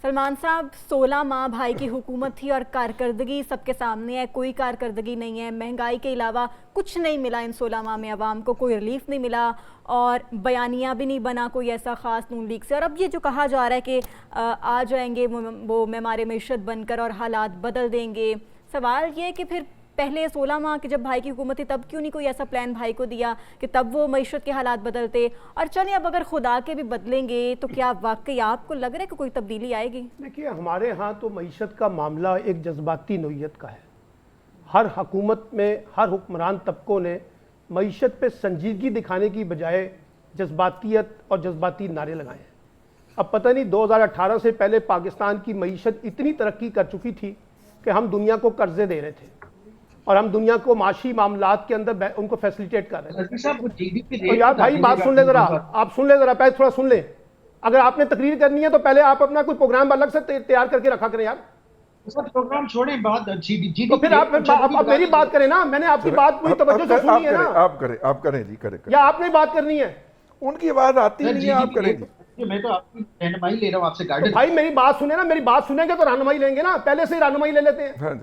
سلمان صاحب 16 ماہ بھائی کی حکومت تھی اور کارکردگی سب کے سامنے ہے، کوئی کارکردگی نہیں ہے، مہنگائی کے علاوہ کچھ نہیں ملا ان 16 ماہ میں، عوام کو کوئی ریلیف نہیں ملا اور بیانیہ بھی نہیں بنا کوئی ایسا خاص نون لیگ سے۔ اور اب یہ جو کہا جا رہا ہے کہ آ جائیں گے وہ معمار معیشت بن کر اور حالات بدل دیں گے، سوال یہ ہے کہ پھر پہلے 16 ماہ کے جب بھائی کی حکومت تھی تب کیوں نہیں کوئی ایسا پلان بھائی کو دیا کہ تب وہ معیشت کے حالات بدلتے؟ اور چلیں اب اگر خدا کے بھی بدلیں گے تو کیا واقعی آپ کو لگ رہا ہے کہ کوئی تبدیلی آئے گی؟ دیکھیے ہمارے ہاں تو معیشت کا معاملہ ایک جذباتی نوعیت کا ہے۔ ہر حکومت میں ہر حکمران طبقوں نے معیشت پہ سنجیدگی دکھانے کی بجائے جذباتیت اور جذباتی نعرے لگائے ہیں۔ اب پتہ نہیں 2018 سے پہلے پاکستان کی معیشت اتنی ترقی کر چکی تھی کہ ہم دنیا کو قرضے دے رہے تھے اور ہم دنیا کو معاشی معاملات کے اندر ان کو فیسلیٹیٹ کر رہے تھے۔ تو یار بھائی بات سن لے ذرا، آپ سن لے ذرا، پہلے تھوڑا سن لیں۔ اگر آپ نے تقریر کرنی ہے تو پہلے آپ اپنا کوئی پروگرام الگ سے تیار کر کے رکھا کریں یار۔ پروگرام چھوڑیں بات تو پھر آپ میری بات کریں نا، میں نے آپ کی بات پوری توجہ سے سنی ہے نا۔ آپ کریں جی، کریں یا آپ نے بات کرنی ہے؟ ان کی آواز آتی نہیں ہے، آپ کریں جی۔ میں تو آپ کی رہنمائی لے رہا ہوں، آپ سے گائیڈنس۔ بھائی میری بات سنیں نا، میری بات سنیں گے تو رہنمائی لیں گے نا، پہلے سے ہی رہنمائی لے لیتے ہیں۔ ہاں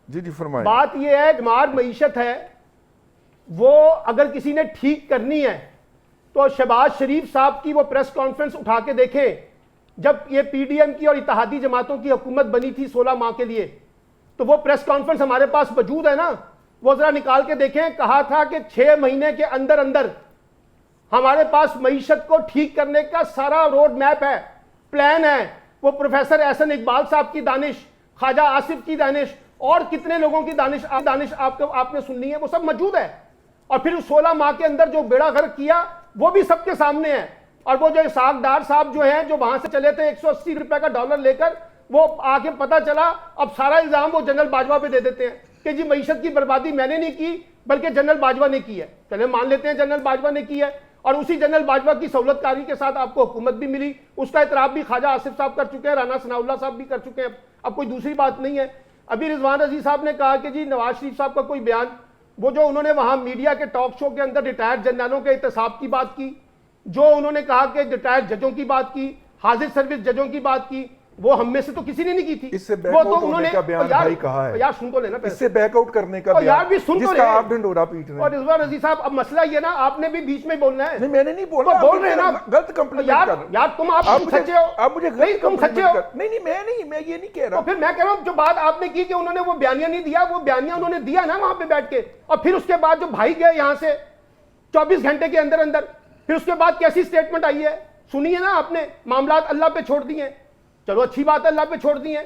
جی جی فرمائیں۔ بات یہ ہے معمار معیشت ہے، وہ اگر کسی نے ٹھیک کرنی ہے تو شہباز شریف صاحب کی وہ پریس کانفرنس اٹھا کے دیکھیں، جب یہ پی ڈی ایم کی اور اتحادی جماعتوں کی حکومت بنی تھی 16 ماہ کے لیے، تو وہ پریس کانفرنس ہمارے پاس موجود ہے نا، وہ ذرا نکال کے دیکھیں۔ کہا تھا کہ 6 مہینے کے اندر اندر ہمارے پاس معیشت کو ٹھیک کرنے کا سارا روڈ میپ ہے، پلان ہے۔ وہ پروفیسر احسن اقبال صاحب کی دانش، خواجہ آصف کی دانش اور کتنے لوگوں کی دانش آپ نے سننی ہے، وہ سب موجود ہے۔ اور پھر 16 ماہ کے اندر جو بیڑا غرق کیا وہ بھی سب کے سامنے ہے۔ اور وہ جو اسحاق ڈار صاحب جو ہیں، جو وہاں سے چلے تھے 180 روپے کا ڈالر لے کر، وہ آگے پتہ چلا اب سارا الزام وہ جنرل باجوہ پہ دے دیتے ہیں کہ جی معیشت کی بربادی میں نے نہیں کی بلکہ جنرل باجوہ نے کی ہے۔ چلے مان لیتے ہیں جنرل باجوہ نے کی ہے، اور اسی جنرل باجوہ کی سہولت کاری کے ساتھ آپ کو حکومت بھی ملی، اس کا اعتراف بھی خواجہ آصف صاحب کر چکے ہیں، رانا ثناء اللہ صاحب بھی کر چکے ہیں، اب کوئی دوسری بات نہیں ہے۔ ابھی رضوان رضی صاحب نے کہا کہ جی نواز شریف صاحب کا کوئی بیان، وہ جو انہوں نے وہاں میڈیا کے ٹاک شو کے اندر ریٹائرڈ جنرلوں کے احتساب کی بات کی، جو انہوں نے کہا کہ ریٹائرڈ ججوں کی بات کی، حاضر سروس ججوں کی بات کی، وہ ہم میں سے تو کسی نے نہیں کی تھی۔ اس سے بیک آؤٹ ہونے کا بیان بھائی کہا ہے، یار سن تو لینا، اس سے بیک آؤٹ کرنے کا بیان جس کا آپ ڈھنڈورا پیٹ رہے ہیں۔ اور رضوان رضی صاحب اب مسئلہ یہ نا، آپ نے بھی بیچ میں بولنا ہے۔ نہیں میں نے نہیں بولا، بول رہے ہیں نا، غلط کمپلیمنٹ کر رہے ہیں یار تم سچے ہو، آپ مجھے غلط کمپلیمنٹ کر۔ نہیں میں یہ نہیں کہہ رہا۔ تو پھر میں کہہ رہا ہوں جو بات آپ نے کی کہ انہوں نے وہ بیانیہ نہیں دیا، وہ بیانیہ انہوں نے دیا نا وہاں پہ بیٹھ کے، اور پھر اس کے بعد جو بھائی گئے یہاں سے 24 گھنٹے کے اندر اندر، پھر اس کے بعد کیسی سٹیٹمنٹ آئی ہے سنی ہے نا آپ نے، معاملات اللہ پہ چھوڑ دیے ہیں۔ چلو اچھی بات ہے، اللہ پہ چھوڑ دیے ہیں،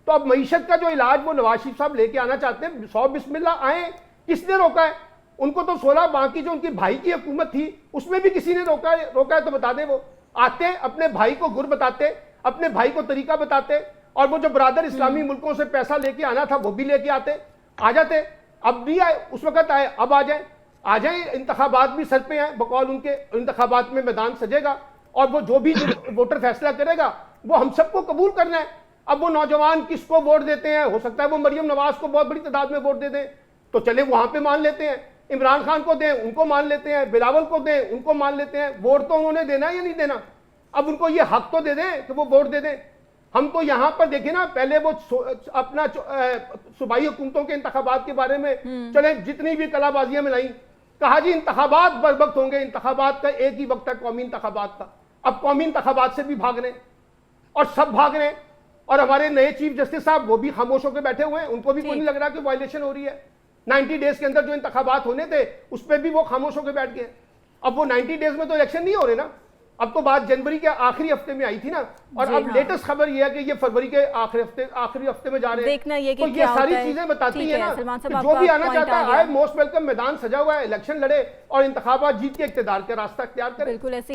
تو اب معیشت کا جو علاج وہ نواز شریف صاحب لے کے آنا چاہتے ہیں، 100 بسم اللہ آئیں، کس نے روکا ہے ان کو؟ تو 16 ماہ کی جو ان کی بھائی کی حکومت تھی اس میں بھی کسی نے روکا ہے تو بتا دیں۔ وہ آتے اپنے بھائی کو گر بتاتے، اپنے بھائی کو طریقہ بتاتے، اور وہ جو برادر اسلامی ملکوں سے پیسہ لے کے آنا تھا وہ بھی لے کے آ جاتے۔ اب بھی آئے، اس وقت آئے، اب آ جائیں، انتخابات بھی سر پہ ہیں، بقول ان کے انتخابات میں میدان سجے گا، اور وہ جو بھی ووٹر فیصلہ کرے گا وہ ہم سب کو قبول کرنا ہے۔ اب وہ نوجوان کس کو ووٹ دیتے ہیں، ہو سکتا ہے وہ مریم نواز کو بہت بڑی تعداد میں ووٹ دے دیں، تو چلے وہاں پہ مان لیتے ہیں، عمران خان کو دیں ان کو مان لیتے ہیں، بلاول کو دیں ان کو مان لیتے ہیں۔ ووٹ تو انہوں نے دینا یا نہیں دینا؟ اب ان کو یہ حق تو دے دیں کہ وہ ووٹ دے دیں۔ ہم تو یہاں پر دیکھیں نا، پہلے وہ اپنا صوبائی حکومتوں کے انتخابات کے بارے میں چلیں جتنی بھی کلا بازیاں ملائیں، کہا جی انتخابات بر وقت ہوں گے، انتخابات کا ایک ہی وقت ہے قومی انتخابات کا۔ اب قومی انتخابات سے بھی بھاگ رہے ہیں اور سب بھاگ رہے ہیں، اور ہمارے نئے چیف جسٹس صاحب وہ بھی خاموش ہو کے بیٹھے ہوئے ہیں، ان کو بھی کوئی نہیں لگ رہا کہ وائلیشن ہو رہی ہے۔ 90 ڈیز کے اندر جو انتخابات ہونے تھے اس پہ بھی وہ خاموش ہو کے بیٹھ گئے۔ اب وہ 90 ڈیز میں تو الیکشن نہیں ہو رہے نا، اب تو بات جنوری کے آخری ہفتے میں آئی تھی نا، اور اب لیٹسٹ خبر یہ ہے کہ یہ فروری کے آخری ہفتے میں جا رہے ہیں۔ تو یہ ساری چیزیں بتاتی ہیں نا کہ جو بھی آنا چاہتا ہے آئے، موسٹ ویلکم، میدان سجا ہوا ہے، الیکشن لڑے اور انتخابات جیت کے اقتدار کا راستہ اختیار کرے۔ بالکل ایسے